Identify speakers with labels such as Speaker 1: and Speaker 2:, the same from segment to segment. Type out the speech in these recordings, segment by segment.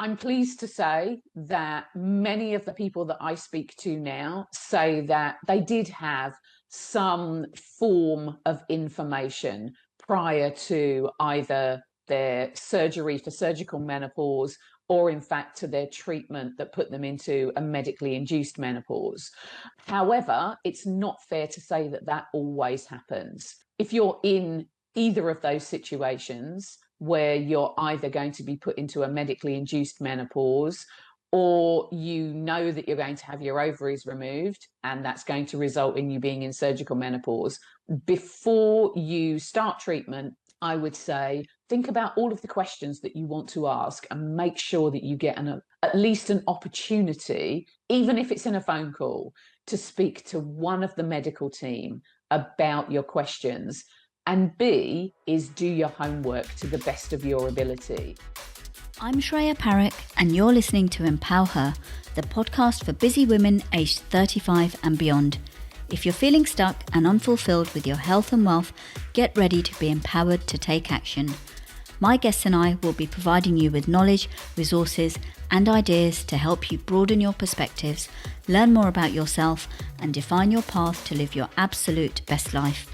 Speaker 1: I'm pleased to say that many of the people that I speak to now say that they did have some form of information prior to either their surgery for surgical menopause or in fact to their treatment that put them into a medically induced menopause. However, it's not fair to say that that always happens. If you're in either of those situations where you're either going to be put into a medically induced menopause or you know that you're going to have your ovaries removed and that's going to result in you being in surgical menopause, before you start treatment, I would say think about all of the questions that you want to ask and make sure that you get at least an opportunity, even if it's in a phone call, to speak to one of the medical team about your questions. And B is do your homework to the best of your ability.
Speaker 2: I'm Shreya Parekh and you're listening to Empower Her, the podcast for busy women aged 35 and beyond. If you're feeling stuck and unfulfilled with your health and wealth, get ready to be empowered to take action. My guests and I will be providing you with knowledge, resources and ideas to help you broaden your perspectives, learn more about yourself and define your path to live your absolute best life.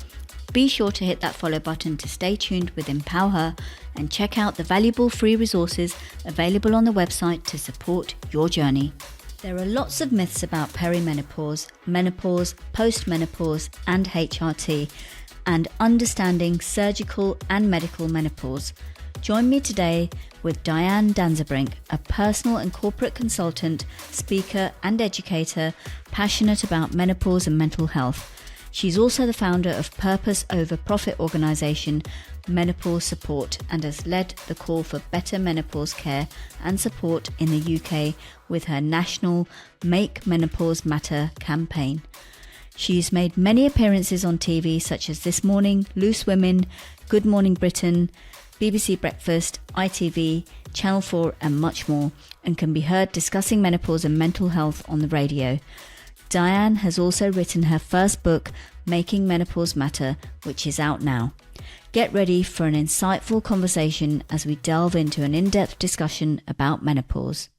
Speaker 2: Be sure to hit that follow button to stay tuned with Empower Her and check out the valuable free resources available on the website to support your journey. There are lots of myths about perimenopause, menopause, postmenopause and HRT, and understanding surgical and medical menopause. Join me today with Diane Danzebrink, a personal and corporate consultant, speaker and educator passionate about menopause and mental health. She's also the founder of Purpose Over Profit organisation Menopause Support and has led the call for better menopause care and support in the UK with her national Make Menopause Matter campaign. She's made many appearances on TV such as This Morning, Loose Women, Good Morning Britain, BBC Breakfast, ITV, Channel 4 and much more, and can be heard discussing menopause and mental health on the radio. Diane has also written her first book, Making Menopause Matter, which is out now. Get ready for an insightful conversation as we delve into an in-depth discussion about menopause.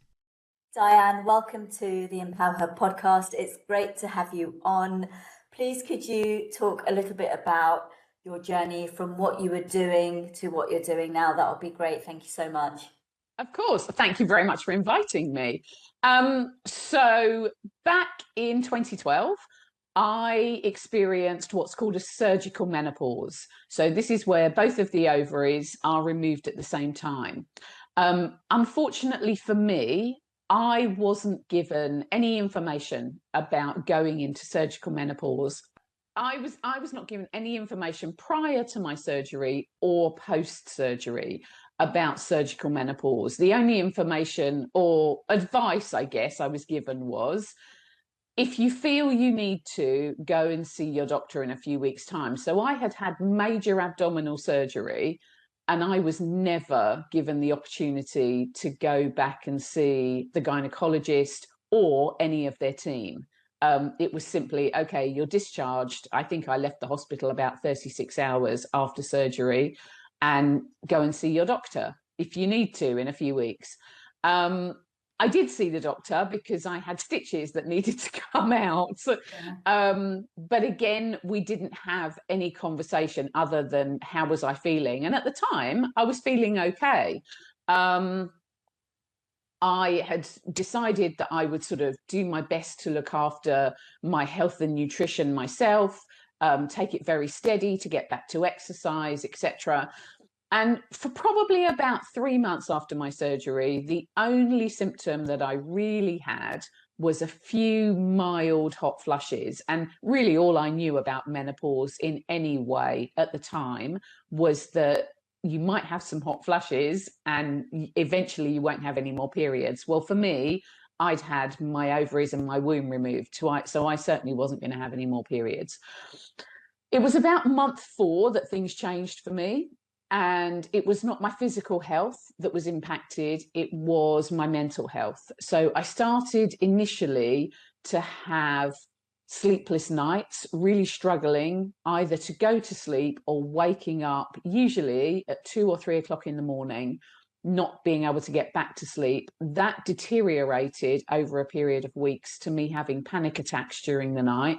Speaker 2: Diane, welcome to the Empower Her podcast. It's great to have you on. Please could you talk a little bit about your journey from what you were doing to what you're doing now? That would be great. Thank you so much.
Speaker 1: Of course. Thank you very much for inviting me. So back in 2012, I experienced what's called a surgical menopause. So this is where both of the ovaries are removed at the same time. Unfortunately for me, I wasn't given any information about going into surgical menopause. I was not given any information prior to my surgery or post-surgery about surgical menopause. The only information or advice, I guess, I was given was, if you feel you need to, go and see your doctor in a few weeks' time. So I had had major abdominal surgery and I was never given the opportunity to go back and see the gynecologist or any of their team. It was simply, okay, you're discharged. I think I left the hospital about 36 hours after surgery, and go and see your doctor if you need to in a few weeks. I did see the doctor because I had stitches that needed to come out. But again, we didn't have any conversation other than how was I feeling? And at the time, I was feeling okay. I had decided that I would sort of do my best to look after my health and nutrition myself, take it very steady to get back to exercise, etc. And for probably about 3 months after my surgery, the only symptom that I really had was a few mild hot flushes. And really all I knew about menopause in any way at the time was that you might have some hot flushes and eventually you won't have any more periods. Well, for me, I'd had my ovaries and my womb removed, so I certainly wasn't going to have any more periods. It was about month 4 that things changed for me. And it was not my physical health that was impacted, it was my mental health. So I started initially to have sleepless nights, really struggling either to go to sleep or waking up, usually at 2 or 3 o'clock in the morning, not being able to get back to sleep, that deteriorated over a period of weeks to me having panic attacks during the night,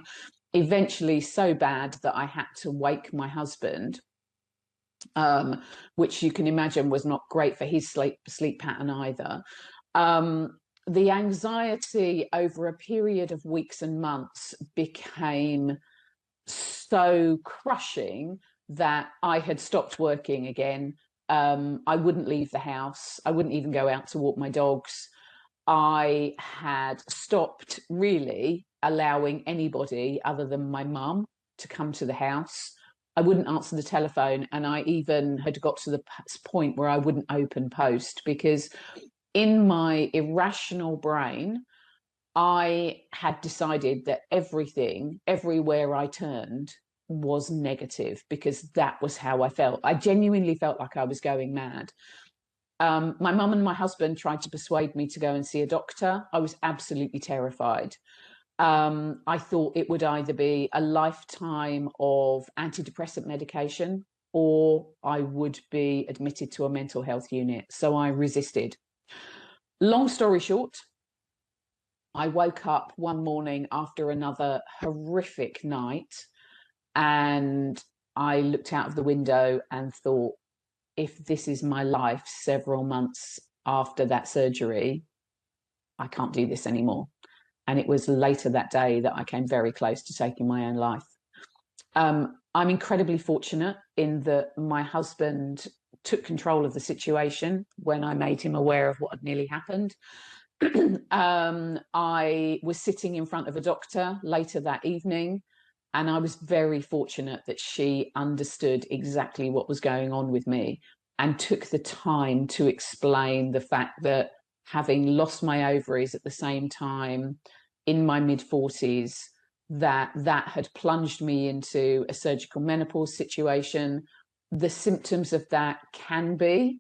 Speaker 1: eventually so bad that I had to wake my husband, which you can imagine was not great for his sleep pattern either. The anxiety over a period of weeks and months became so crushing that I had stopped working again. I wouldn't leave the house. I wouldn't even go out to walk my dogs. I had stopped really allowing anybody other than my mum to come to the house. I wouldn't answer the telephone, and I even had got to the point where I wouldn't open post, because in my irrational brain, I had decided that everything, everywhere I turned, was negative, because that was how I felt. I genuinely felt like I was going mad. My mum and my husband tried to persuade me to go and see a doctor. I was absolutely terrified. I thought it would either be a lifetime of antidepressant medication or I would be admitted to a mental health unit. So I resisted. Long story short, I woke up one morning after another horrific night, and I looked out of the window and thought, if this is my life several months after that surgery, I can't do this anymore. And it was later that day that I came very close to taking my own life. I'm incredibly fortunate in that my husband took control of the situation when I made him aware of what had nearly happened. I was sitting in front of a doctor later that evening, and I was very fortunate that she understood exactly what was going on with me and took the time to explain the fact that having lost my ovaries at the same time in my mid-40s, that had plunged me into a surgical menopause situation. The symptoms of that can be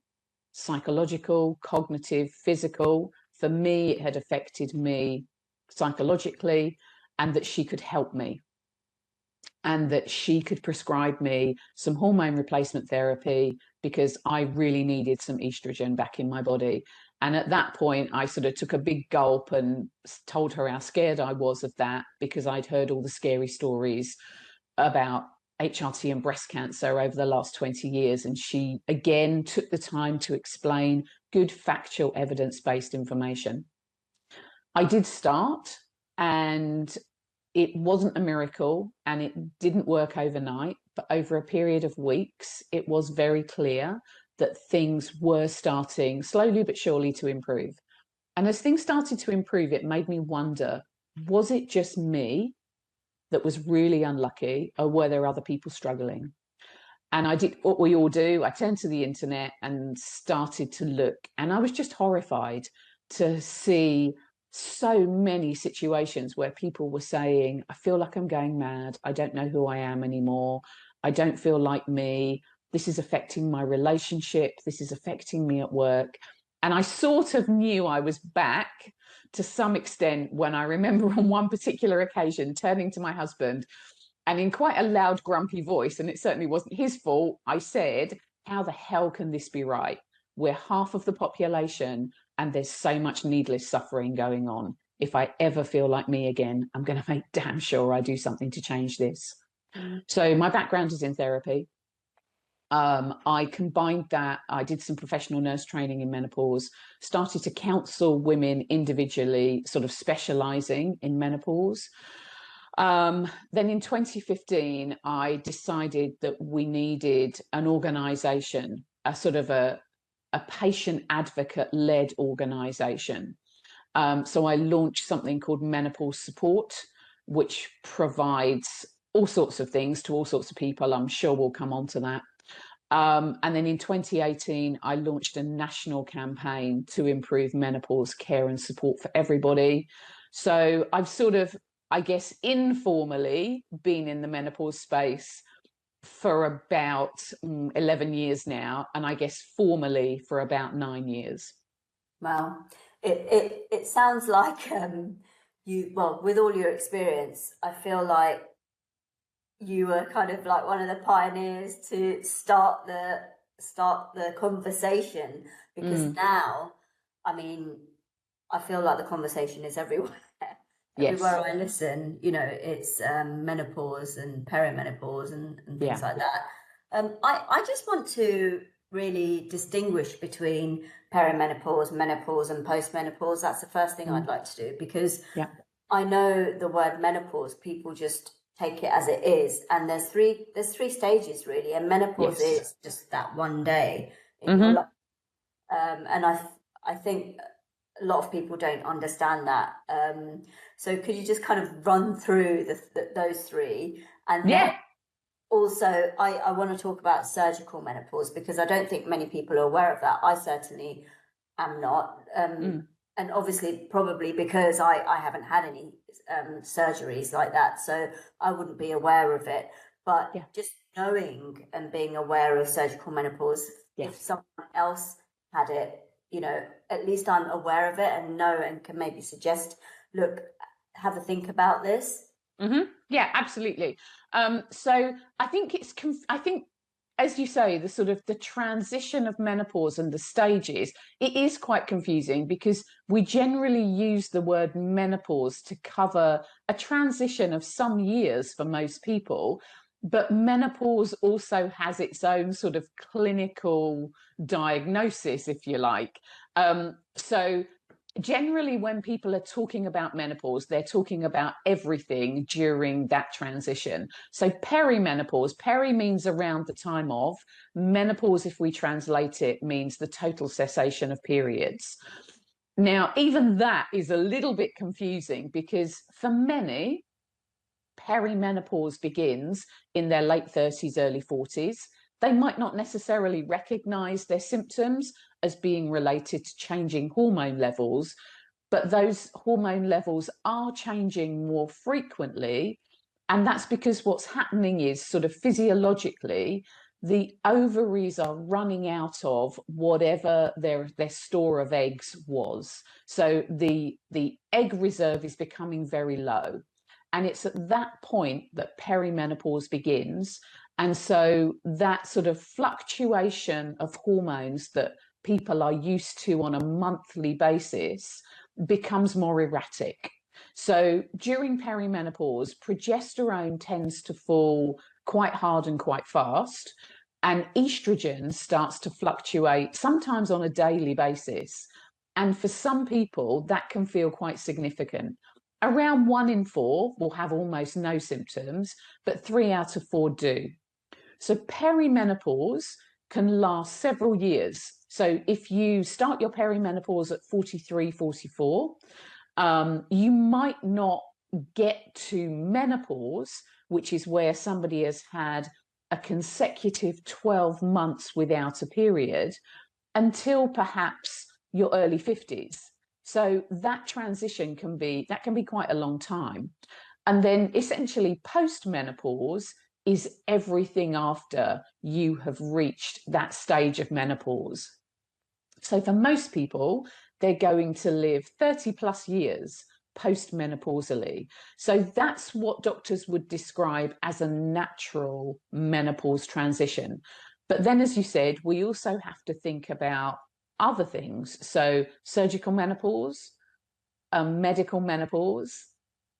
Speaker 1: psychological, cognitive, physical. For me, it had affected me psychologically, and that she could help me, and that she could prescribe me some hormone replacement therapy because I really needed some estrogen back in my body. And at that point, I sort of took a big gulp and told her how scared I was of that, because I'd heard all the scary stories about HRT and breast cancer over the last 20 years. And she again took the time to explain good factual evidence-based information. I did start, and it wasn't a miracle and it didn't work overnight, but over a period of weeks, it was very clear that things were starting slowly but surely to improve. And as things started to improve, it made me wonder, was it just me that was really unlucky, or were there other people struggling? And I did what we all do. I turned to the internet and started to look, and I was just horrified to see so many situations where people were saying, I feel like I'm going mad. I don't know who I am anymore. I don't feel like me. This is affecting my relationship. This is affecting me at work. And I sort of knew I was back to some extent when I remember on one particular occasion turning to my husband, and in quite a loud, grumpy voice, and it certainly wasn't his fault, I said, how the hell can this be right? We're half of the population and there's so much needless suffering going on. If I ever feel like me again, I'm going to make damn sure I do something to change this. So my background is in therapy. I combined that. I did some professional nurse training in menopause, started to counsel women individually, sort of specializing in menopause. Then in 2015, I decided that we needed an organization, a sort of a patient advocate-led organization. So I launched something called Menopause Support, which provides all sorts of things to all sorts of people. I'm sure we'll come on to that. And then in 2018, I launched a national campaign to improve menopause care and support for everybody. So I've sort of, I guess, informally been in the menopause space for about 11 years now, and I guess formally for about 9 years.
Speaker 2: Wow. It sounds like with all your experience, I feel like you were kind of like one of the pioneers to start the
Speaker 3: start the conversation, because now, I mean, I feel like the conversation is everywhere. Everywhere I listen, you know, it's menopause and perimenopause and things like that. I just want to really distinguish between perimenopause, menopause, and postmenopause. That's the first thing I'd like to do, because I know the word menopause, people just take it as it is, and there's three stages really, and menopause is just that one day in your life, and I think a lot of people don't understand that. So could you just kind of run through those three, and then also I want to talk about surgical menopause, because I don't think many people are aware of that. I certainly am not, and obviously probably because I haven't had any surgeries like that, so I wouldn't be aware of it. But just knowing and being aware of surgical menopause, if someone else had it, you know, at least I'm aware of it and know and can maybe suggest, look, have a think about this.
Speaker 1: Yeah, absolutely. So I think I think, as you say, the sort of the transition of menopause and the stages, it is quite confusing, because we generally use the word menopause to cover a transition of some years for most people. But menopause also has its own sort of clinical diagnosis, if you like. So generally, when people are talking about menopause, they're talking about everything during that transition. So perimenopause, peri means around the time of, menopause, if we translate it, means the total cessation of periods. Now, even that is a little bit confusing, because for many, perimenopause begins in their late 30s, early 40s. They might not necessarily recognize their symptoms as being related to changing hormone levels, but those hormone levels are changing more frequently. And that's because what's happening is, sort of physiologically, the ovaries are running out of whatever their store of eggs was. So the egg reserve is becoming very low. And it's at that point that perimenopause begins. And so that sort of fluctuation of hormones that people are used to on a monthly basis becomes more erratic. So during perimenopause, progesterone tends to fall quite hard and quite fast, and estrogen starts to fluctuate, sometimes on a daily basis. And for some people, that can feel quite significant. Around 1 in 4 will have almost no symptoms, but 3 out of 4 do. So perimenopause can last several years. So if you start your perimenopause at 43, 44, you might not get to menopause, which is where somebody has had a consecutive 12 months without a period, until perhaps your early 50s. So that transition can be quite a long time. And then essentially post-menopause is everything after you have reached that stage of menopause. So for most people, they're going to live 30 plus years post-menopausally. So that's what doctors would describe as a natural menopause transition. But then, as you said, we also have to think about other things. So surgical menopause, a medical menopause,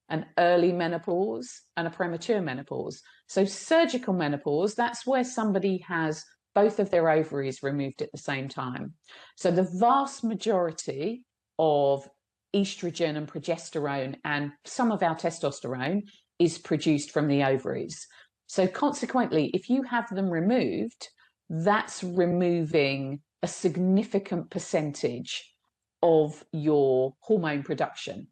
Speaker 1: an early menopause, and a premature menopause. So surgical menopause, that's where somebody has both of their ovaries removed at the same time. So the vast majority of estrogen and progesterone and some of our testosterone is produced from the ovaries. So consequently, if you have them removed, that's removing a significant percentage of your hormone production.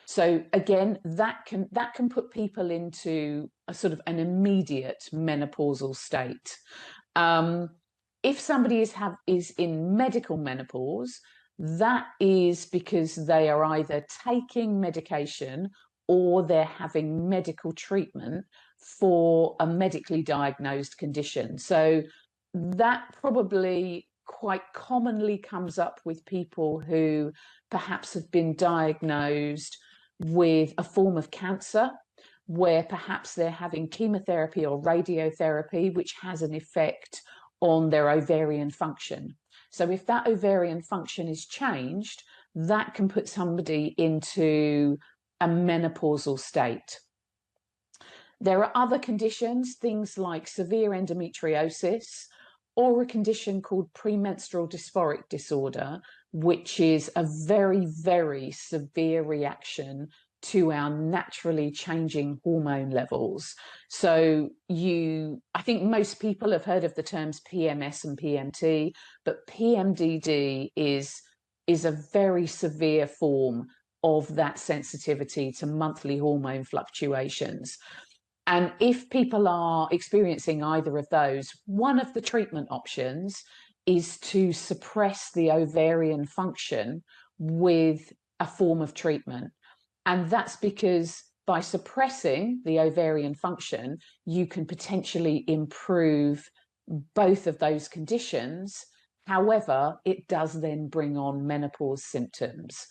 Speaker 1: So again, that can put people into a sort of an immediate menopausal state. If somebody is in medical menopause, that is because they are either taking medication or they're having medical treatment for a medically diagnosed condition. So that probably quite commonly comes up with people who perhaps have been diagnosed with a form of cancer, where perhaps they're having chemotherapy or radiotherapy, which has an effect on their ovarian function. So if that ovarian function is changed, that can put somebody into a menopausal state. There are other conditions, things like severe endometriosis, or a condition called premenstrual dysphoric disorder, which is a very, very severe reaction to our naturally changing hormone levels. So I think most people have heard of the terms PMS and PMT, but PMDD is a very severe form of that sensitivity to monthly hormone fluctuations. And if people are experiencing either of those, one of the treatment options is to suppress the ovarian function with a form of treatment. And that's because by suppressing the ovarian function, you can potentially improve both of those conditions. However, it does then bring on menopause symptoms.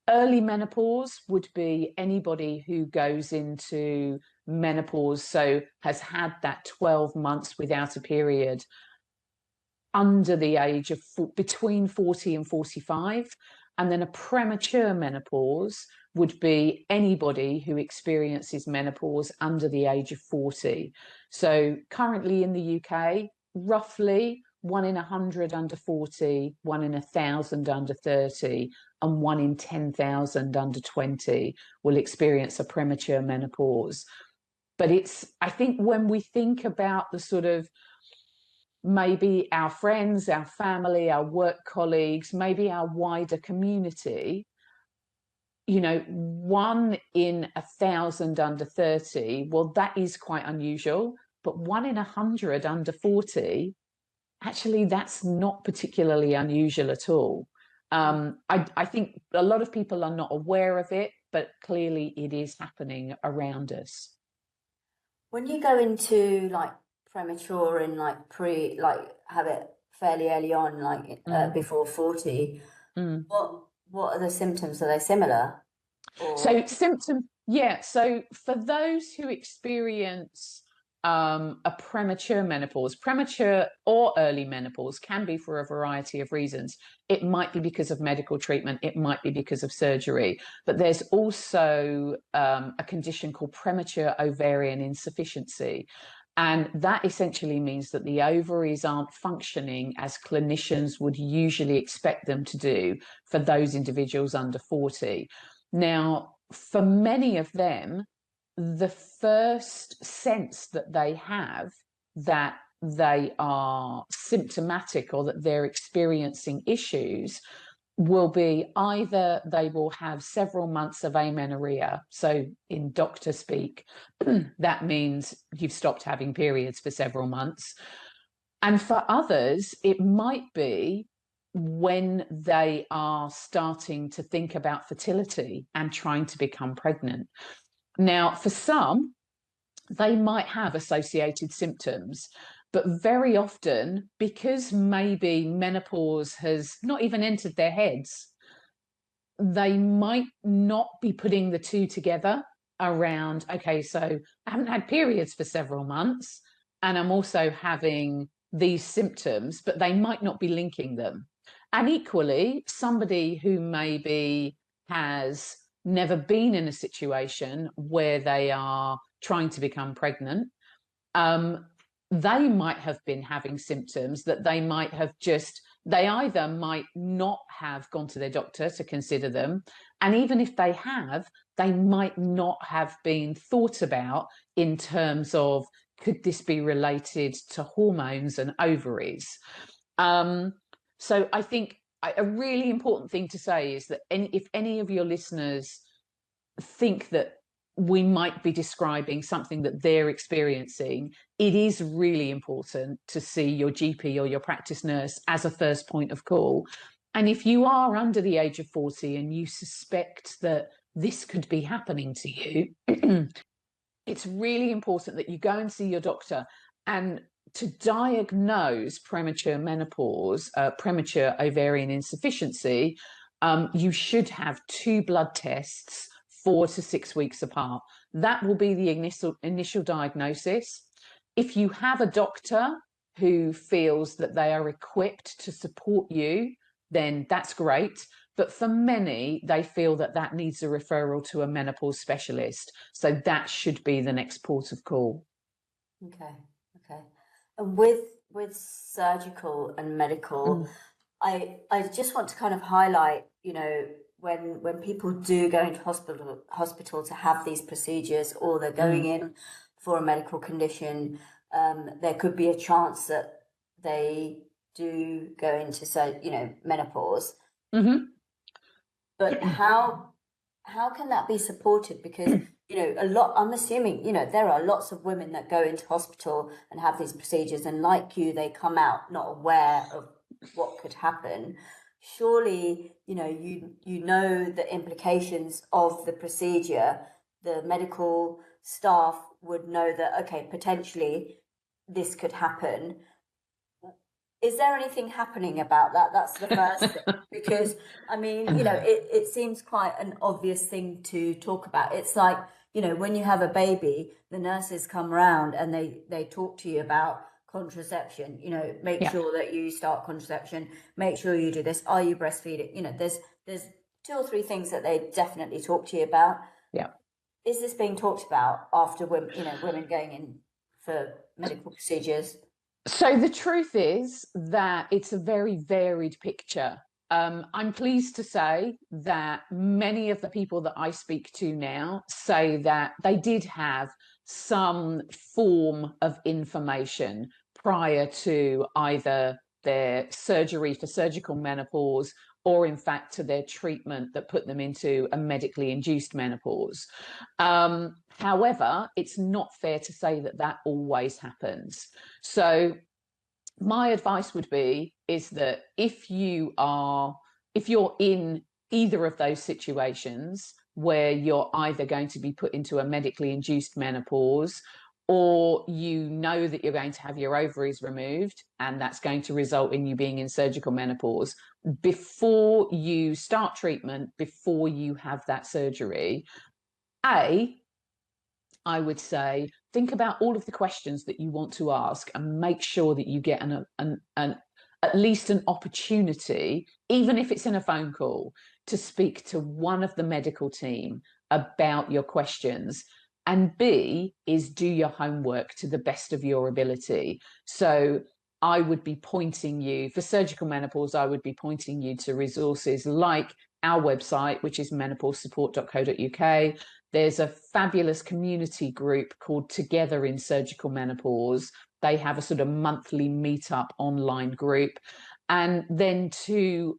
Speaker 1: Early menopause would be anybody who goes into menopause, so has had that 12 months without a period under the age of between 40 and 45. And then a premature menopause would be anybody who experiences menopause under the age of 40. So currently in the UK, roughly 1 in 100 under 40, 1 in 1,000 under 30, and 1 in 10,000 under 20 will experience a premature menopause. But I think when we think about the sort of maybe our friends, our family, our work colleagues, maybe our wider community, 1 in 1,000 under 30, well, that is quite unusual, but 1 in 100 under 40, actually, that's not particularly unusual at all. I think a lot of people are not aware of it, but clearly it is happening around us.
Speaker 3: When you go into like premature and like have it fairly early on, like before 40, what are the symptoms? Are they similar?
Speaker 1: So so for those who experience a premature menopause, premature or early menopause can be for a variety of reasons. It might be because of medical treatment, it might be because of surgery, but there's also a condition called premature ovarian insufficiency. And that essentially means that the ovaries aren't functioning as clinicians would usually expect them to do for those individuals under 40. Now, for many of them, the first sense that they have that they are symptomatic or that they're experiencing issues will be either they will have several months of amenorrhea. So in doctor speak, that means you've stopped having periods for several months. And for others, it might be when they are starting to think about fertility and trying to become pregnant. Now, for some, they might have associated symptoms, but very often, because maybe menopause has not even entered their heads, they might not be putting the two together around, okay, so I haven't had periods for several months, and I'm also having these symptoms, but they might not be linking them. And equally, somebody who maybe has never been in a situation where they are trying to become pregnant, they might have been having symptoms that they might have they either might not have gone to their doctor to consider them, and even if they have, they might not have been thought about in terms of, could this be related to hormones and ovaries? So I think a really important thing to say is that if any of your listeners think that we might be describing something that they're experiencing, it is really important to see your GP or your practice nurse as a first point of call. And if you are under the age of 40 and you suspect that this could be happening to you, it's really important that you go and see your doctor. And to diagnose premature menopause, premature ovarian insufficiency, you should have 2 blood tests 4 to 6 weeks apart. That will be the initial diagnosis. If you have a doctor who feels that they are equipped to support you, then that's great. But for many, they feel that that needs a referral to a menopause specialist. So that should be the next port of call.
Speaker 3: Okay. And with surgical and medical, I just want to kind of highlight, you know, when people do go into hospital to have these procedures, or they're going in for a medical condition, there could be a chance that they do go into, menopause. But how can that be supported? Because, you know, I'm assuming, you know, there are lots of women that go into hospital and have these procedures, and like you, they come out not aware of what could happen. Surely, you know, you know the implications of the procedure. The medical staff would know that, okay, potentially this could happen. Is there anything happening about that? That's the first thing. Because, I mean, you know, it seems quite an obvious thing to talk about. It's like, you know, when you have a baby, the nurses come around and they talk to you about contraception. You know, make sure that you start contraception, make sure you do this. Are you breastfeeding? You know, there's 2 or 3 things that they definitely talk to you about.
Speaker 1: Yeah.
Speaker 3: Is this being talked about after women, you know, women going in for medical procedures?
Speaker 1: So the truth is that it's a very varied picture. I'm pleased to say that many of the people that I speak to now say that they did have some form of information prior to either their surgery for surgical menopause, or in fact to their treatment that put them into a medically induced menopause. However, it's not fair to say that that always happens. So my advice would be is that if you're in either of those situations where you're either going to be put into a medically induced menopause, or you know that you're going to have your ovaries removed and that's going to result in you being in surgical menopause, before you start treatment, before you have that surgery, I would say, think about all of the questions that you want to ask and make sure that you get at least an opportunity, even if it's in a phone call, to speak to one of the medical team about your questions. And B is do your homework to the best of your ability. So I would be pointing you, for surgical menopause, I would be pointing you to resources like our website, which is menopausesupport.co.uk. There's a fabulous community group called Together in Surgical Menopause. They have a sort of monthly meetup online group. And then to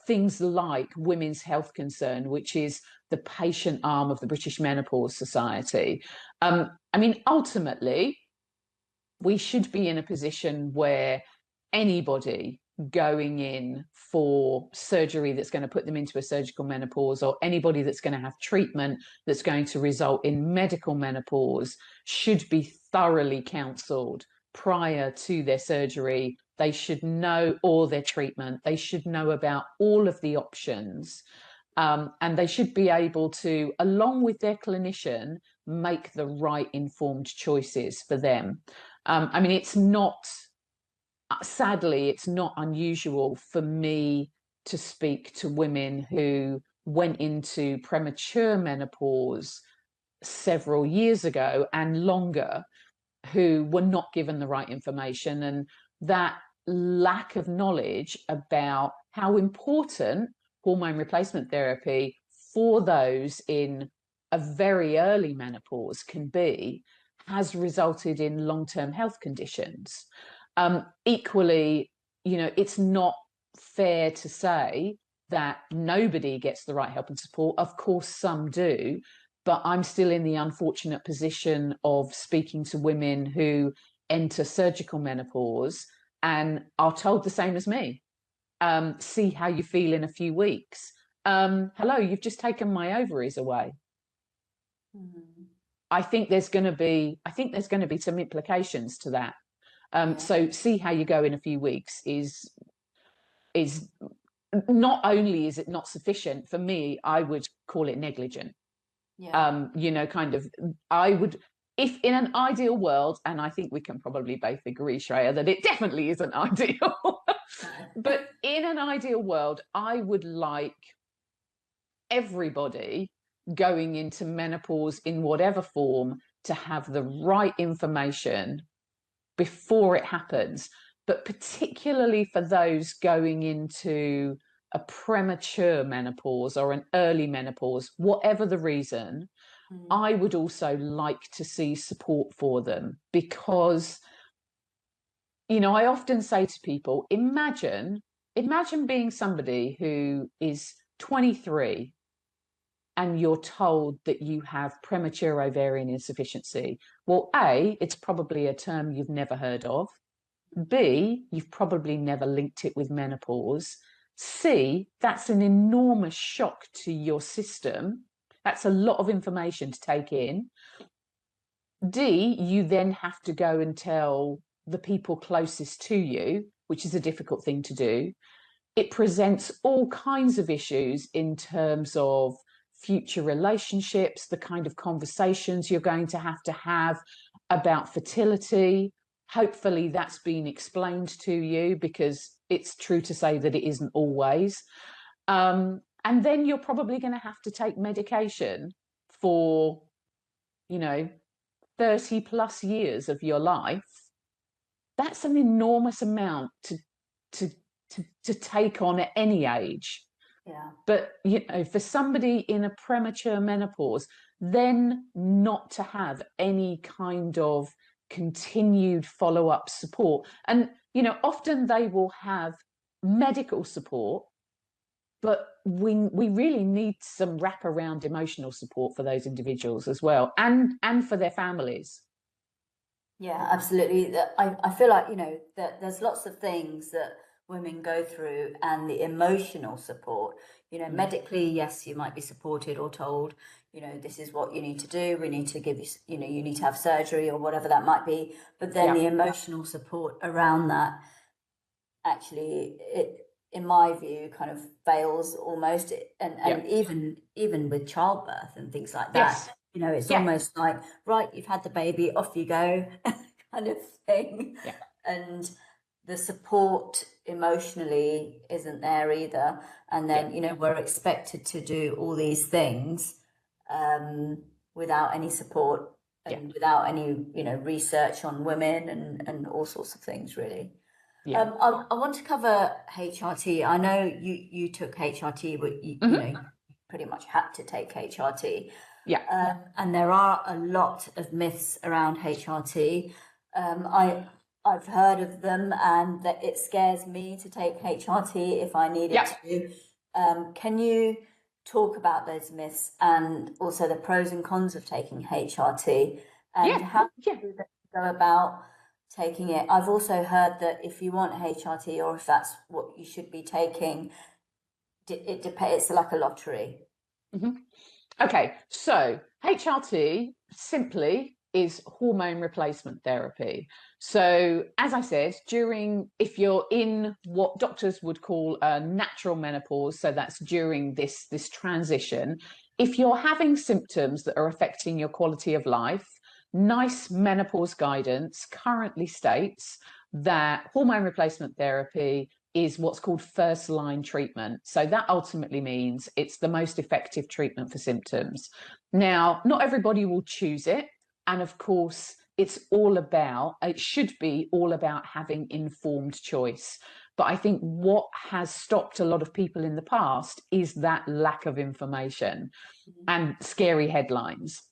Speaker 1: things like Women's Health Concern, which is the patient arm of the British Menopause Society. I mean, ultimately, we should be in a position where anybody going in for surgery that's going to put them into a surgical menopause, or anybody that's going to have treatment that's going to result in medical menopause, should be thoroughly counselled prior to their surgery. They should know all their treatment. They should know about all of the options. And they should be able to, along with their clinician, make the right informed choices for them. I mean, sadly, it's not unusual for me to speak to women who went into premature menopause several years ago and longer, who were not given the right information. And that lack of knowledge about how important hormone replacement therapy for those in a very early menopause can be has resulted in long-term health conditions. Equally, you know, it's not fair to say that nobody gets the right help and support. Of course, some do, but I'm still in the unfortunate position of speaking to women who enter surgical menopause and are told the same as me. See how you feel in a few weeks. Hello, you've just taken my ovaries away. I think there's going to be some implications to that. So see how you go in a few weeks is not only is it not sufficient for me, I would call it negligent. You know, kind of, I would if in an ideal world, and I think we can probably both agree, Shreya, that it definitely isn't ideal, but in an ideal world, I would like everybody going into menopause in whatever form to have the right information before it happens, but particularly for those going into a premature menopause or an early menopause, whatever the reason, I would also like to see support for them, because, you know, I often say to people, imagine being somebody who is 23 and you're told that you have premature ovarian insufficiency. Well, A, it's probably a term you've never heard of. B, you've probably never linked it with menopause. C, that's an enormous shock to your system. That's a lot of information to take in. D, you then have to go and tell the people closest to you, which is a difficult thing to do. It presents all kinds of issues in terms of future relationships, the kind of conversations you're going to have about fertility. Hopefully that's been explained to you, because it's true to say that it isn't always. And then you're probably going to have to take medication for, you know, 30 plus years of your life. That's an enormous amount to take on at any age.
Speaker 3: Yeah.
Speaker 1: But, you know, for somebody in a premature menopause, then not to have any kind of continued follow-up support. And, you know, often they will have medical support, but we really need some wraparound emotional support for those individuals as well, and for their families.
Speaker 3: Yeah, absolutely. I feel like, you know, that there's lots of things that women go through, and the emotional support, you know, medically, yes, you might be supported or told, you know, this is what you need to do. We need to give you, you know, you need to have surgery or whatever that might be. But then the emotional support around that, actually, it, in my view, kind of fails almost. And even with childbirth and things like that, you know, it's almost like, right, you've had the baby, off you go, kind of thing. And the support emotionally isn't there either. And then, you know, we're expected to do all these things without any support and without any, you know, research on women and all sorts of things, really. I want to cover HRT. I know you took HRT, but you know, you pretty much had to take HRT. And there are a lot of myths around HRT. I've heard of them, and that it scares me to take HRT if I needed to. Can you talk about those myths, and also the pros and cons of taking HRT, and how you go about taking it? I've also heard that if you want HRT, or if that's what you should be taking, it depends. It's like a lottery.
Speaker 1: Okay, so HRT simply is hormone replacement therapy. So, as I said, if you're in what doctors would call a natural menopause, so that's during this transition, if you're having symptoms that are affecting your quality of life, NICE menopause guidance currently states that hormone replacement therapy is what's called first line treatment. So that ultimately means it's the most effective treatment for symptoms. Now, not everybody will choose it. And of course, it should be all about having informed choice. But I think what has stopped a lot of people in the past is that lack of information and scary headlines.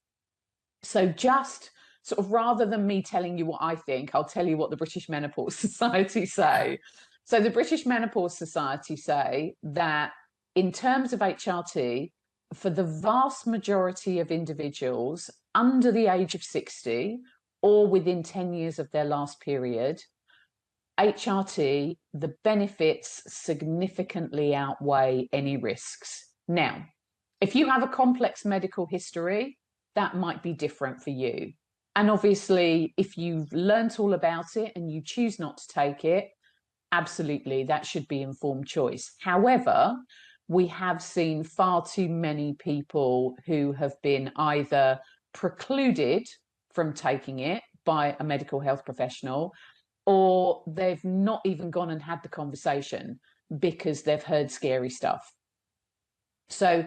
Speaker 1: So just sort of, rather than me telling you what I think, I'll tell you what the British Menopause Society say. So the British Menopause Society say that in terms of HRT, for the vast majority of individuals under the age of 60 or within 10 years of their last period, HRT, the benefits significantly outweigh any risks. Now, if you have a complex medical history, that might be different for you. And obviously, if you've learnt all about it and you choose not to take it, absolutely, that should be informed choice. However, we have seen far too many people who have been either precluded from taking it by a medical health professional, or they've not even gone and had the conversation because they've heard scary stuff. So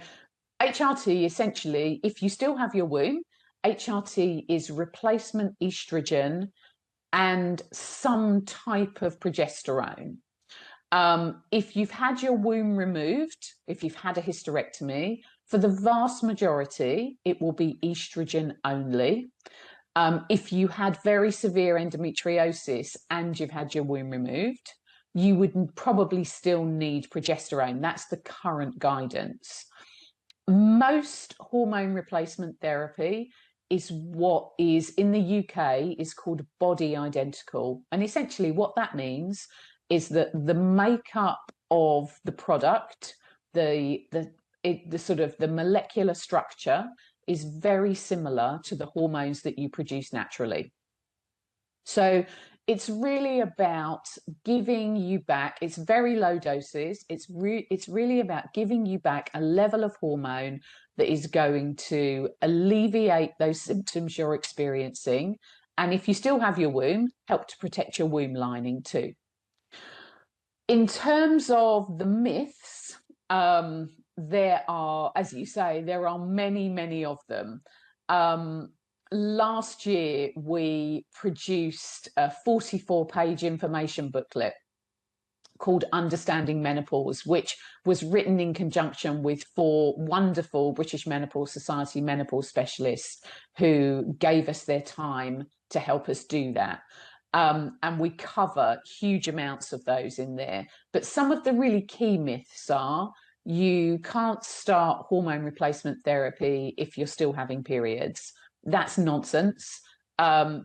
Speaker 1: HRT, essentially, if you still have your womb, HRT is replacement estrogen and some type of progesterone. If you've had your womb removed, if you've had a hysterectomy, for the vast majority, it will be estrogen only. If you had very severe endometriosis and you've had your womb removed, you would probably still need progesterone. That's the current guidance. Most hormone replacement therapy is what is in the UK is called body identical. And essentially what that means is that the makeup of the product, the sort of the molecular structure is very similar to the hormones that you produce naturally. So it's really about giving you back, it's very low doses, it's really about giving you back a level of hormone that is going to alleviate those symptoms you're experiencing. And if you still have your womb, help to protect your womb lining too. In terms of the myths, there are, as you say, there are many, many of them. Last year, we produced a 44-page information booklet called Understanding Menopause, which was written in conjunction with 4 wonderful British Menopause Society menopause specialists who gave us their time to help us do that. And we cover huge amounts of those in there. But some of the really key myths are you can't start hormone replacement therapy if you're still having periods. That's nonsense,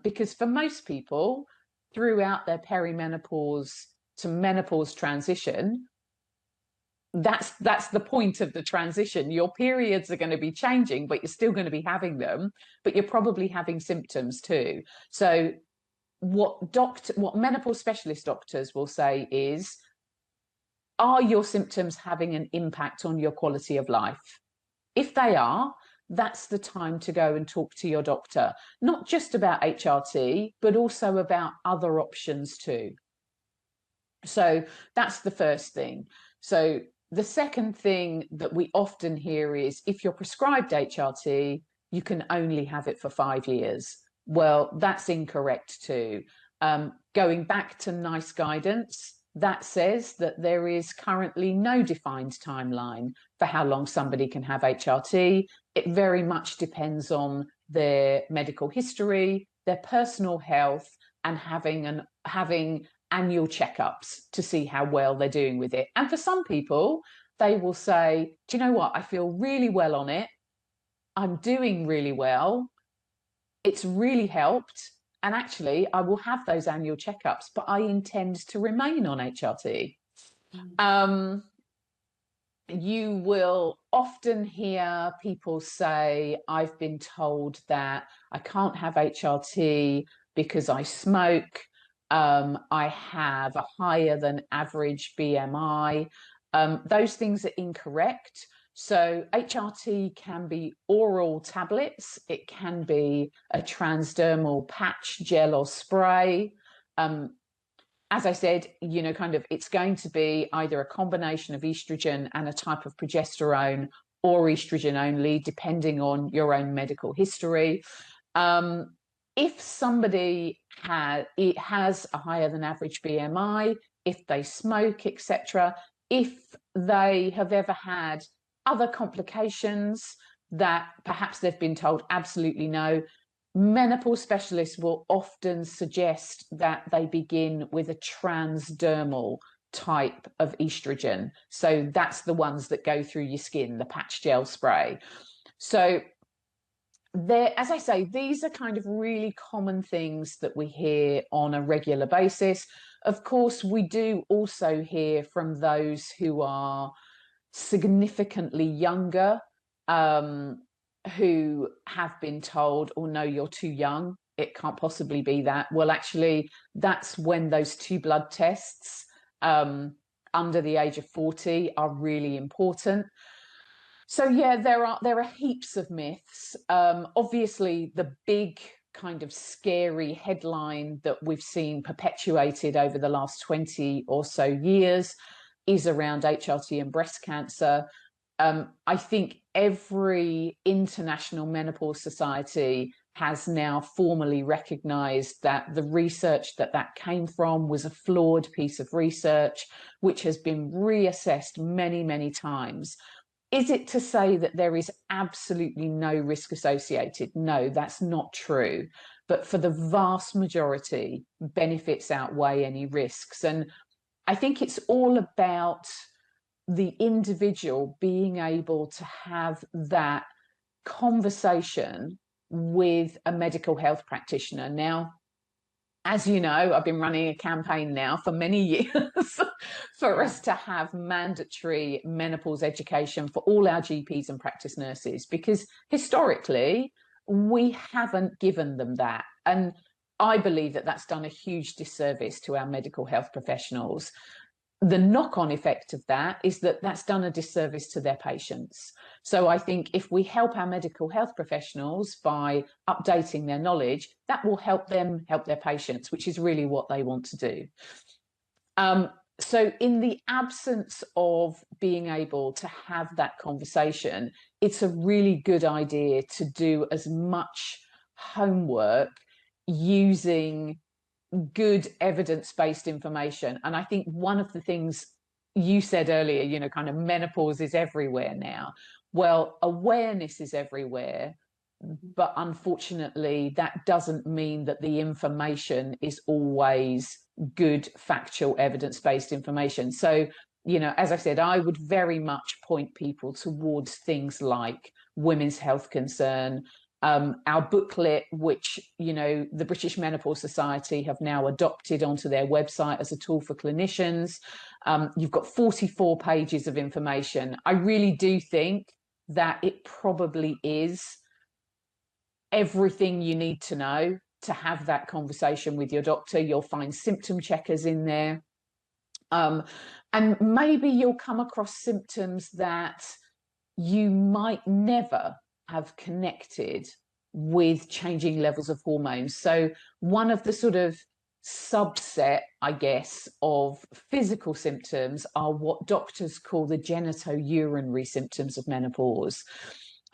Speaker 1: because for most people, throughout their perimenopause to menopause transition, that's the point of the transition. Your periods are going to be changing, but you're still going to be having them, but you're probably having symptoms too. So what menopause specialist doctors will say is, are your symptoms having an impact on your quality of life? If they are, that's the time to go and talk to your doctor, not just about HRT, but also about other options too. So that's the first thing. So the second thing that we often hear is, if you're prescribed HRT, you can only have it for 5 years. Well, that's incorrect too. Going back to NICE guidance, that says that there is currently no defined timeline for how long somebody can have HRT. It very much depends on their medical history, their personal health, and having annual checkups to see how well they're doing with it. And for some people, they will say, do you know what? I feel really well on it. I'm doing really well. It's really helped. And actually, I will have those annual checkups, but I intend to remain on HRT. You will often hear people say, I've been told that I can't have HRT because I smoke. I have a higher than average BMI. Those things are incorrect. So HRT can be oral tablets. It can be a transdermal patch, gel or spray. As I said, you know, kind of, it's going to be either a combination of estrogen and a type of progesterone, or estrogen only, depending on your own medical history. If somebody has a higher than average BMI, if they smoke, etc., if they have ever had other complications that perhaps they've been told absolutely no, menopause specialists will often suggest that they begin with a transdermal type of estrogen. So that's the ones that go through your skin, the patch gel spray. So there, as I say, these are kind of really common things that we hear on a regular basis. Of course, we do also hear from those who are significantly younger, who have been told, oh no, you're too young, it can't possibly be that. Well, actually, that's when those 2 blood tests under the age of 40 are really important. So yeah, there are heaps of myths. Obviously, the big kind of scary headline that we've seen perpetuated over the last 20 or so years is around HRT and breast cancer. I think every international menopause society has now formally recognized that the research that came from was a flawed piece of research, which has been reassessed many, many times. Is it to say that there is absolutely no risk associated? No, that's not true. But for the vast majority, benefits outweigh any risks. And I think it's all about the individual being able to have that conversation with a medical health practitioner. Now, as you know, I've been running a campaign now for many years for us to have mandatory menopause education for all our GPs and practice nurses, because historically we haven't given them that. And I believe that that's done a huge disservice to our medical health professionals. The knock-on effect of that is that that's done a disservice to their patients. So I think if we help our medical health professionals by updating their knowledge, that will help them help their patients, which is really what they want to do. So in the absence of being able to have that conversation, it's a really good idea to do as much homework using good evidence-based information. And I think one of the things you said earlier, you know, kind of menopause is everywhere now. Well, awareness is everywhere, but unfortunately that doesn't mean that the information is always good, factual, evidence-based information. So, you know, as I said, I would very much point people towards things like Women's Health Concern, our booklet, which, you know, the British Menopause Society have now adopted onto their website as a tool for clinicians. You've got 44 pages of information. I really do think that it probably is everything you need to know to have that conversation with your doctor. You'll find symptom checkers in there. And maybe you'll come across symptoms that you might never have connected with changing levels of hormones. So one of the sort of subset, I guess, of physical symptoms are what doctors call the genitourinary symptoms of menopause.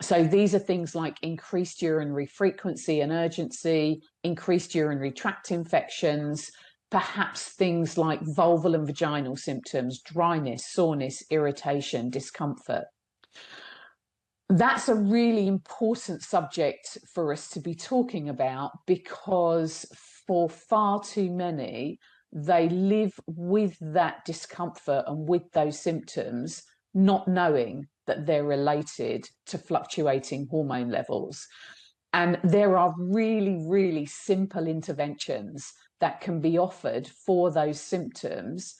Speaker 1: So these are things like increased urinary frequency and urgency, increased urinary tract infections, perhaps things like vulval and vaginal symptoms, dryness, soreness, irritation, discomfort. That's a really important subject for us to be talking about, because for far too many, they live with that discomfort and with those symptoms, not knowing that they're related to fluctuating hormone levels. And there are really, really simple interventions that can be offered for those symptoms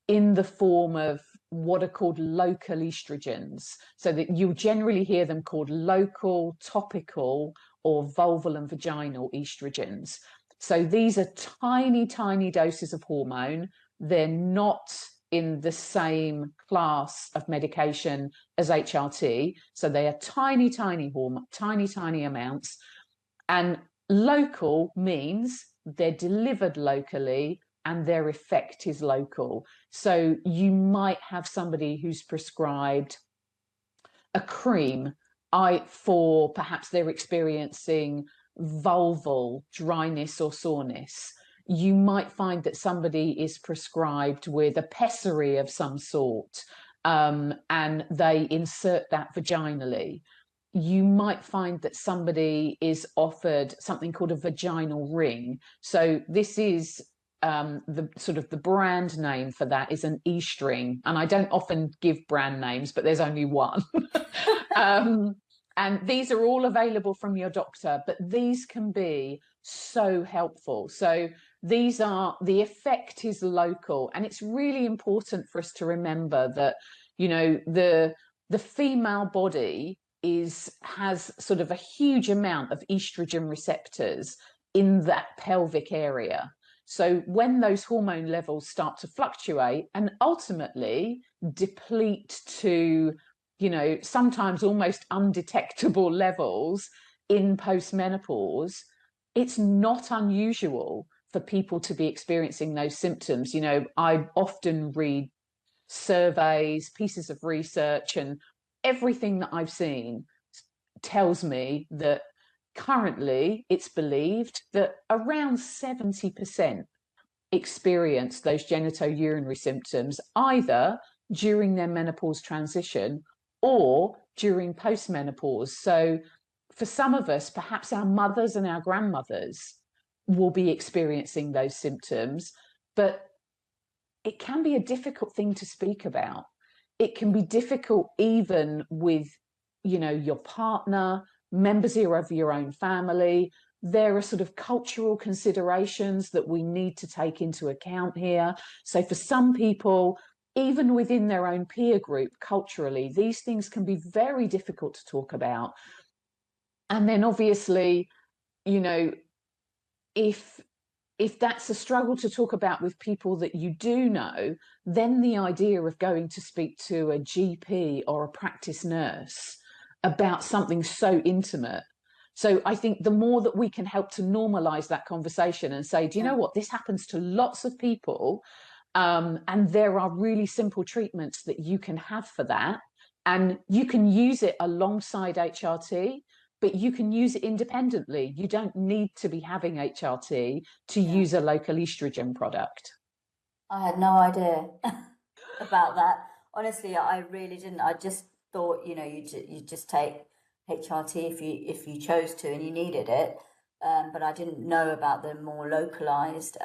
Speaker 1: in the form of what are called local estrogens. So that you generally hear them called local, topical, or vulval and vaginal estrogens. So these are tiny, tiny doses of hormone. They're not in the same class of medication as HRT. So they are tiny, tiny hormone, tiny, tiny amounts. And local means they're delivered locally and their effect is local. So you might have somebody who's prescribed a cream for perhaps they're experiencing vulval dryness or soreness. You might find that somebody is prescribed with a pessary of some sort, and they insert that vaginally. You might find that somebody is offered something called a vaginal ring. So this is the sort of the brand name for that is an E-string. And I don't often give brand names, but there's only one. And these are all available from your doctor, but these can be so helpful. So these are, the effect is local. And it's really important for us to remember that, you know, the female body has sort of a huge amount of estrogen receptors in that pelvic area. So when those hormone levels start to fluctuate and ultimately deplete to, you know, sometimes almost undetectable levels in postmenopause, it's not unusual for people to be experiencing those symptoms. You know, I often read surveys, pieces of research, and everything that I've seen tells me that currently it's believed that around 70% experience those genitourinary symptoms either during their menopause transition or during postmenopause. So for some of us, perhaps our mothers and our grandmothers will be experiencing those symptoms, but it can be a difficult thing to speak about. It can be difficult even with, you know, your partner, members of your own family. There are sort of cultural considerations that we need to take into account here. So for some people, even within their own peer group, culturally, these things can be very difficult to talk about. And then obviously, you know, if that's a struggle to talk about with people that you do know, then the idea of going to speak to a GP or a practice nurse about something so intimate. So I think the more that we can help to normalize that conversation and say, do you know what, this happens to lots of people, and there are really simple treatments that you can have for that, and you can use it alongside HRT, but you can use it independently. You don't need to be having HRT to use a local estrogen product.
Speaker 3: I had no idea about that. Honestly, I really didn't. I just thought, you know, you just take HRT if you chose to and you needed it. But I didn't know about the more localized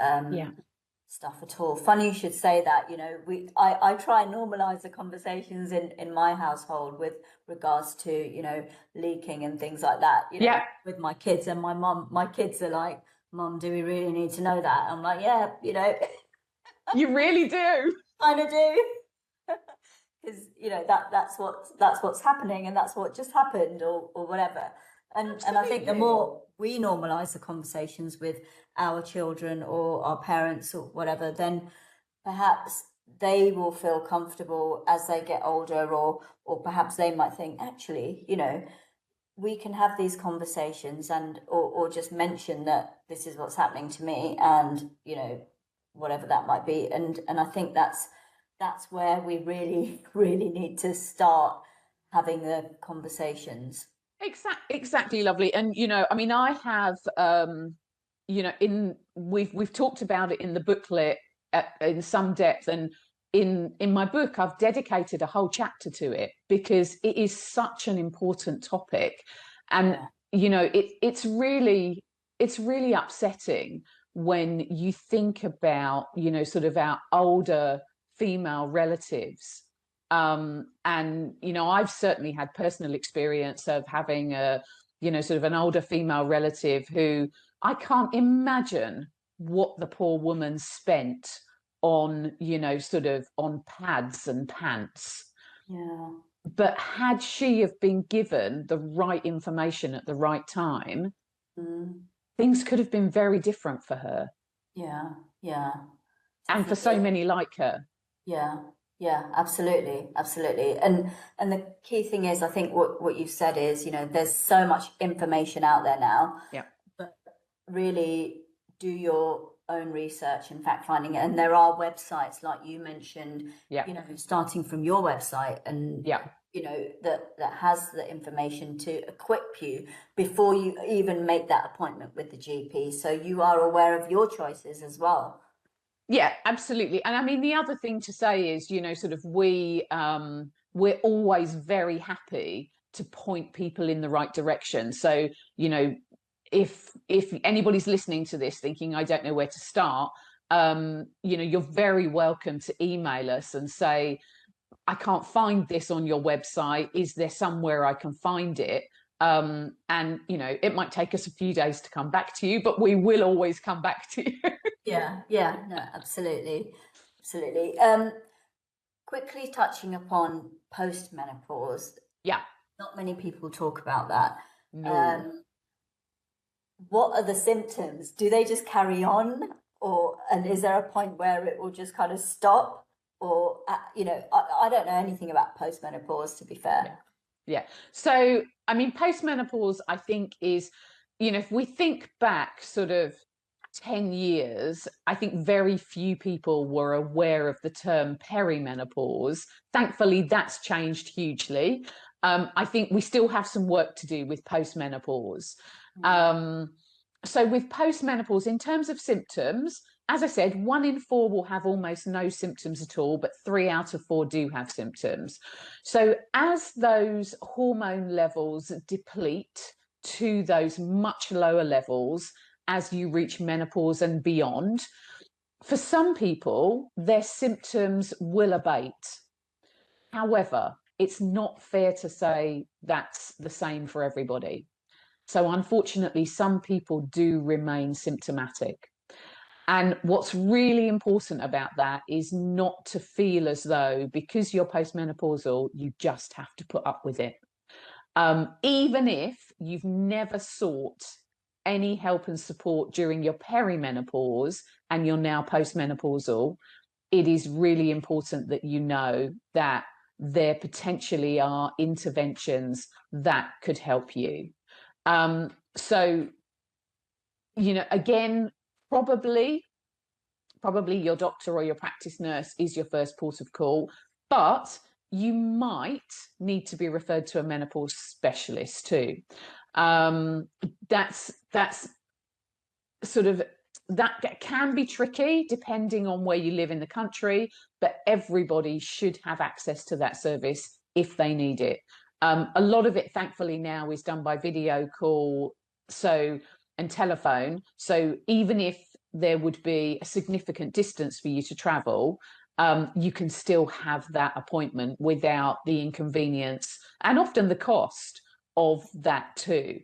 Speaker 3: stuff at all. Funny you should say that. You know, I try and normalize the conversations in my household with regards to, you know, leaking and things like that, you know, with my kids. And my kids are like, Mum, do we really need to know that? I'm like, yeah, you know.
Speaker 1: You really do.
Speaker 3: Kind of do. Because, you know, that's what's happening, and that's what just happened, or whatever. And I think the more we normalize the conversations with our children or our parents or whatever, then perhaps they will feel comfortable as they get older, or perhaps they might think, actually, you know, we can have these conversations, and or just mention that this is what's happening to me, and, you know, whatever that might be. And I think that's where we really need to start having the conversations.
Speaker 1: Exactly, lovely. And, you know, I mean, I have, you know, we've talked about it in the booklet in some depth, and in my book, I've dedicated a whole chapter to it because it is such an important topic. And, you know, it's really upsetting when you think about, you know, sort of our older female relatives. And, you know, I've certainly had personal experience of having you know, sort of an older female relative who I can't imagine what the poor woman spent on, you know, sort of on pads and pants.
Speaker 3: Yeah.
Speaker 1: But had she have been given the right information at the right time, things could have been very different for her.
Speaker 3: Yeah, yeah.
Speaker 1: And for so many like her.
Speaker 3: Yeah, yeah, absolutely, absolutely. And the key thing is, I think what you've said is, you know, there's so much information out there now.
Speaker 1: Yeah.
Speaker 3: But really do your own research and fact finding. And there are websites, like you mentioned, you know, starting from your website, and you know, that has the information to equip you before you even make that appointment with the GP, so you are aware of your choices as well.
Speaker 1: Yeah, absolutely. And I mean, the other thing to say is, you know, sort of we're always very happy to point people in the right direction. So, you know, if anybody's listening to this thinking, I don't know where to start, you know, you're very welcome to email us and say, I can't find this on your website. Is there somewhere I can find it? And, you know, it might take us a few days to come back to you, but we will always come back to you.
Speaker 3: Yeah, no, absolutely. Quickly touching upon post-menopause.
Speaker 1: Yeah.
Speaker 3: Not many people talk about that.
Speaker 1: No.
Speaker 3: What are the symptoms? Do they just carry on, and is there a point where it will just kind of stop? Or, you know, I don't know anything about post-menopause, to be fair.
Speaker 1: Yeah. So, I mean, post-menopause, I think, is if we think back sort of 10 years, I think very few people were aware of the term perimenopause. Thankfully, that's changed hugely. I think we still have some work to do with postmenopause. So with postmenopause, in terms of symptoms, as I said, 1 in 4 will have almost no symptoms at all, but 3 out of 4 do have symptoms. So as those hormone levels deplete to those much lower levels as you reach menopause and beyond, for some people, their symptoms will abate. However, it's not fair to say that's the same for everybody. So unfortunately, some people do remain symptomatic. And what's really important about that is not to feel as though because you're postmenopausal, you just have to put up with it. Even if you've never sought any help and support during your perimenopause and you're now postmenopausal, it is really important that you know that there potentially are interventions that could help you. So, again, probably your doctor or your practice nurse is your first port of call, but you might need to be referred to a menopause specialist too. That's sort of, that can be tricky depending on where you live in the country, but everybody should have access to that service if they need it. A lot of it, thankfully, now is done by video call and telephone. So even if there would be a significant distance for you to travel, you can still have that appointment without the inconvenience and often the cost of that too.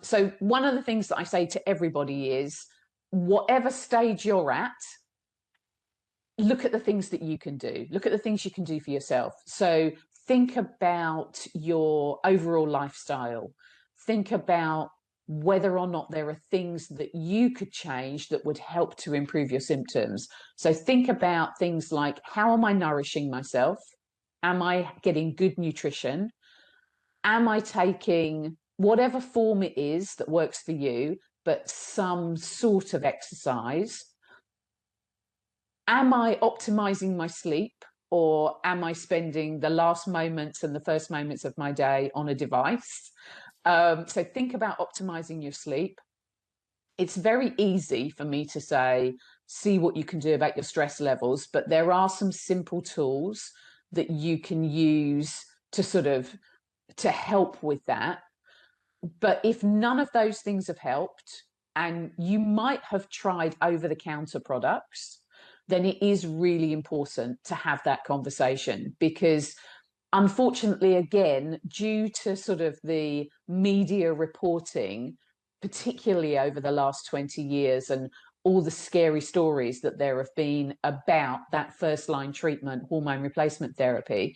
Speaker 1: So one of the things that I say to everybody is, whatever stage you're at, look at the things that you can do. Look at the things you can do for yourself. So think about your overall lifestyle. Think about whether or not there are things that you could change that would help to improve your symptoms. So think about things like, how am I nourishing myself? Am I getting good nutrition? Am I taking whatever form it is that works for you, but some sort of exercise? Am I optimizing my sleep, or am I spending the last moments and the first moments of my day on a device? So think about optimizing your sleep. It's very easy for me to say, see what you can do about your stress levels, but there are some simple tools that you can use to help with that. But if none of those things have helped, and you might have tried over-the-counter products, then it is really important to have that conversation, because unfortunately, again, due to sort of the media reporting, particularly over the last 20 years, and all the scary stories that there have been about that first line treatment, hormone replacement therapy,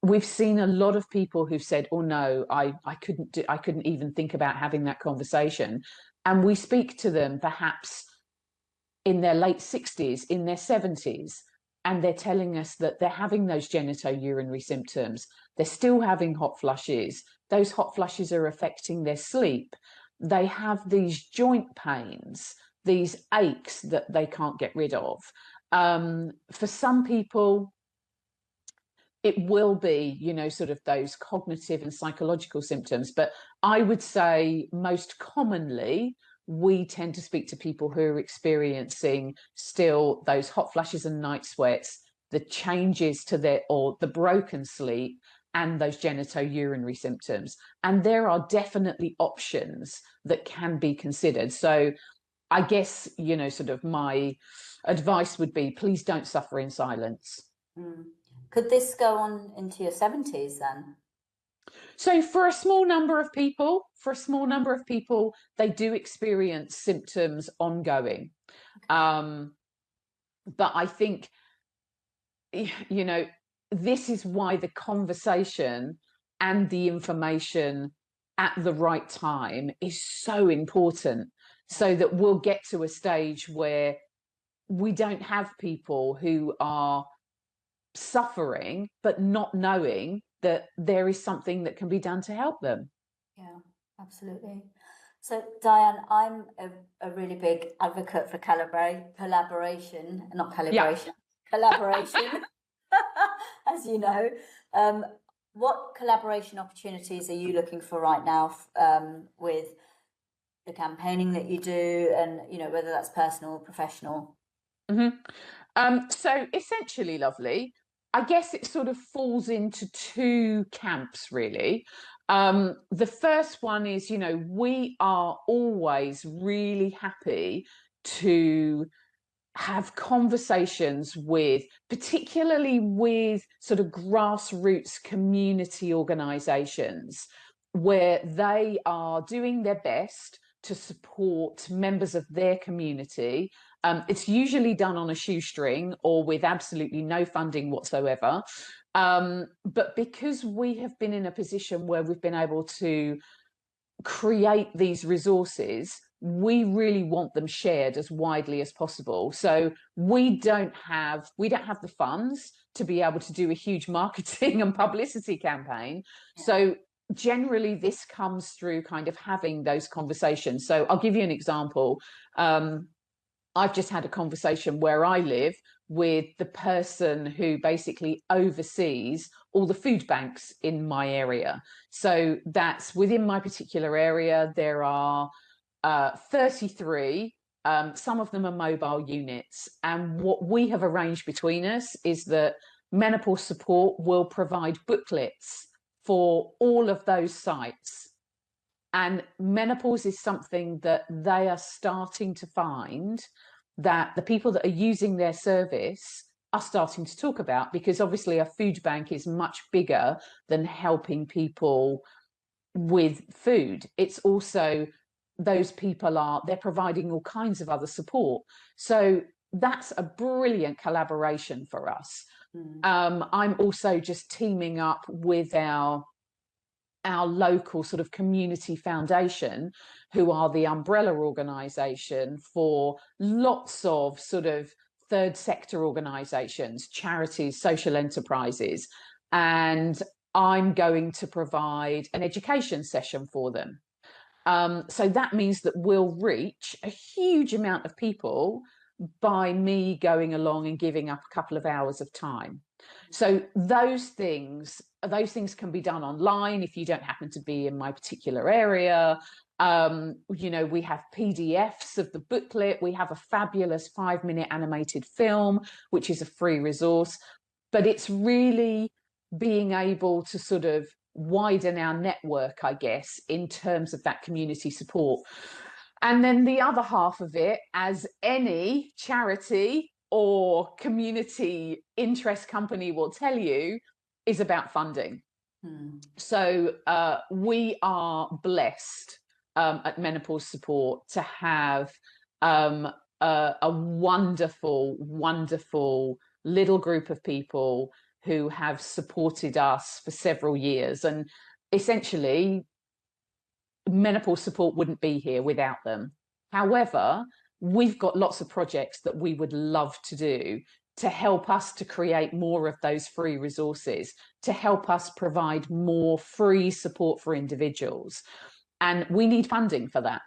Speaker 1: we've seen a lot of people who've said, oh no, I couldn't even think about having that conversation. And we speak to them perhaps in their late 60s, in their 70s, and they're telling us that they're having those genitourinary symptoms. They're still having hot flushes. Those hot flushes are affecting their sleep. They have these joint pains, these aches that they can't get rid of. For some people, it will be, sort of those cognitive and psychological symptoms. But I would say most commonly, we tend to speak to people who are experiencing still those hot flushes and night sweats, the changes to the broken sleep, and those genitourinary symptoms. And there are definitely options that can be considered. So I guess, sort of my advice would be, please don't suffer in silence.
Speaker 3: Could this go on into your 70s then?
Speaker 1: So for a small number of people, they do experience symptoms ongoing. But I think, this is why the conversation and the information at the right time is so important, so that we'll get to a stage where we don't have people who are suffering but not knowing that there is something that can be done to help them.
Speaker 3: Yeah, absolutely. So, Diane, I'm a really big advocate for collaboration, not calibration, collaboration, as you know. What collaboration opportunities are you looking for right now with the campaigning that you do, and whether that's personal or professional?
Speaker 1: So essentially, lovely, I guess it sort of falls into two camps, really. The first one is, we are always really happy to have conversations with, particularly with sort of grassroots community organizations, where they are doing their best to support members of their community. It's usually done on a shoestring or with absolutely no funding whatsoever. But because we have been in a position where we've been able to create these resources, we really want them shared as widely as possible. So we don't have the funds to be able to do a huge marketing and publicity campaign. So generally this comes through kind of having those conversations. So I'll give you an example. I've just had a conversation where I live with the person who basically oversees all the food banks in my area. So that's within my particular area. There are 33. Some of them are mobile units. And what we have arranged between us is that Menopause Support will provide booklets for all of those sites. And menopause is something that they are starting to find that the people that are using their service are starting to talk about, because obviously a food bank is much bigger than helping people with food. It's also, those people they're providing all kinds of other support. So that's a brilliant collaboration for us. I'm also just teaming up with our local sort of community foundation, who are the umbrella organization for lots of sort of third sector organizations, charities, social enterprises. And I'm going to provide an education session for them. So that means that we'll reach a huge amount of people by me going along and giving up a couple of hours of time. So those things can be done online if you don't happen to be in my particular area. We have PDFs of the booklet. We have a fabulous 5-minute animated film, which is a free resource. But it's really being able to sort of widen our network, I guess, in terms of that community support. And then the other half of it, as any charity or community interest company will tell you, is about funding. So we are blessed at Menopause Support to have a wonderful, wonderful little group of people who have supported us for several years. And essentially, Menopause Support wouldn't be here without them. However, we've got lots of projects that we would love to do to help us to create more of those free resources, to help us provide more free support for individuals. And we need funding for that.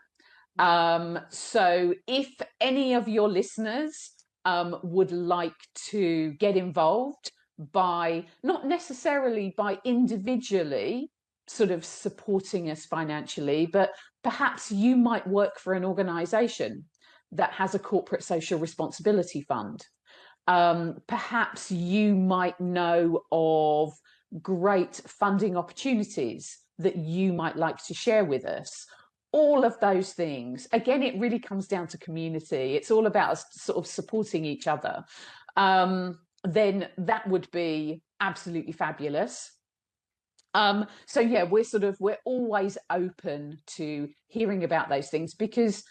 Speaker 1: So if any of your listeners would like to get involved by, not necessarily by individually sort of supporting us financially, but perhaps you might work for an organization that has a corporate social responsibility fund. Perhaps you might know of great funding opportunities that you might like to share with us. All of those things. Again, it really comes down to community. It's all about us sort of supporting each other. Then that would be absolutely fabulous. So yeah, we're always open to hearing about those things, because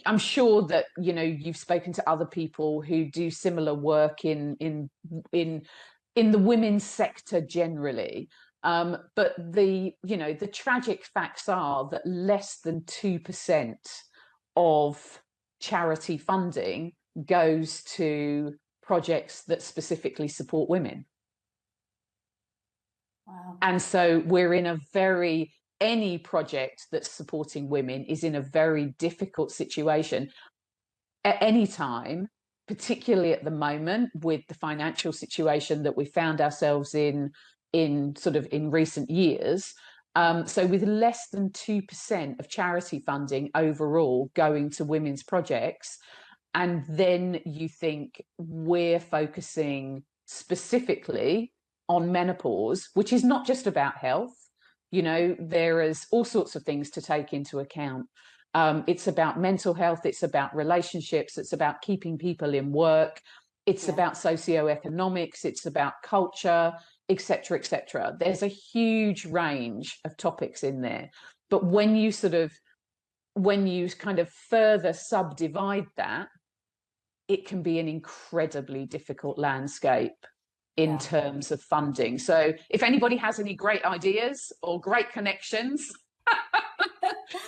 Speaker 1: I'm sure that you've spoken to other people who do similar work in the women's sector generally. But the tragic facts are that less than 2% of charity funding goes to projects that specifically support women.
Speaker 3: Wow.
Speaker 1: And so we're in a very any project that's supporting women is in a very difficult situation at any time, particularly at the moment with the financial situation that we found ourselves in sort of in recent years. So with less than 2% of charity funding overall going to women's projects, and then you think we're focusing specifically on menopause, which is not just about health. You know, there is all sorts of things to take into account. It's about mental health, it's about relationships, it's about keeping people in work, it's about socioeconomics, it's about culture, etc., etc. There's a huge range of topics in there. But when you kind of further subdivide that, it can be an incredibly difficult landscape in terms of funding. So if anybody has any great ideas or great connections,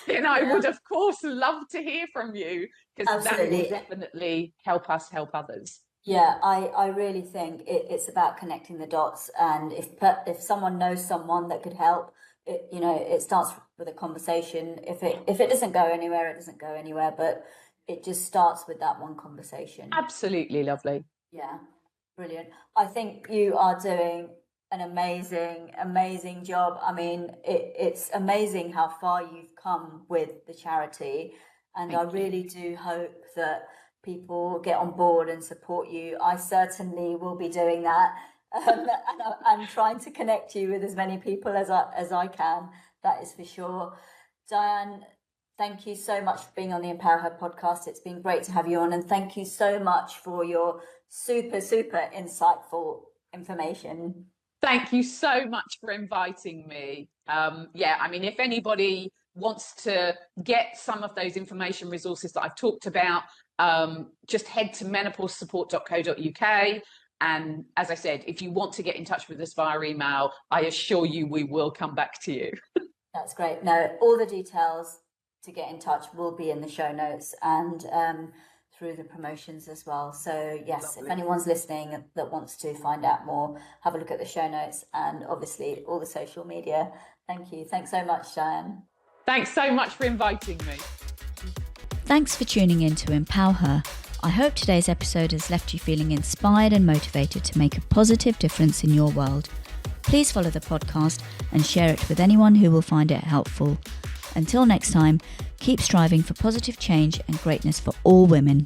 Speaker 1: then I would, of course, love to hear from you, because that will definitely help us help others.
Speaker 3: Yeah, I really think it's about connecting the dots. And if someone knows someone that could help, it starts with a conversation. If it doesn't go anywhere, it doesn't go anywhere. But it just starts with that one conversation.
Speaker 1: Absolutely lovely.
Speaker 3: Yeah, brilliant. I think you are doing an amazing job. I mean, it's amazing how far you've come with the charity, and I really do hope that people get on board and support you. I certainly will be doing that, and I'm trying to connect you with as many people as I can. That is for sure. Diane, thank you so much for being on the Empower Her podcast. It's been great to have you on, and thank you so much for your super insightful information.
Speaker 1: Thank you so much for inviting me. I mean, if anybody wants to get some of those information resources that I've talked about, just head to menopausesupport.co.uk. And as I said, if you want to get in touch with us via email, I assure you we will come back to you.
Speaker 3: That's great. No, all the details to get in touch will be in the show notes and through the promotions as well. So yes, lovely. If anyone's listening that wants to find out more, have a look at the show notes and obviously all the social media. Thank you. Thanks so much, Diane.
Speaker 1: Thanks so much for inviting me.
Speaker 2: Thanks for tuning in to Empower Her. I hope today's episode has left you feeling inspired and motivated to make a positive difference in your world. Please follow the podcast and share it with anyone who will find it helpful. Until next time, keep striving for positive change and greatness for all women.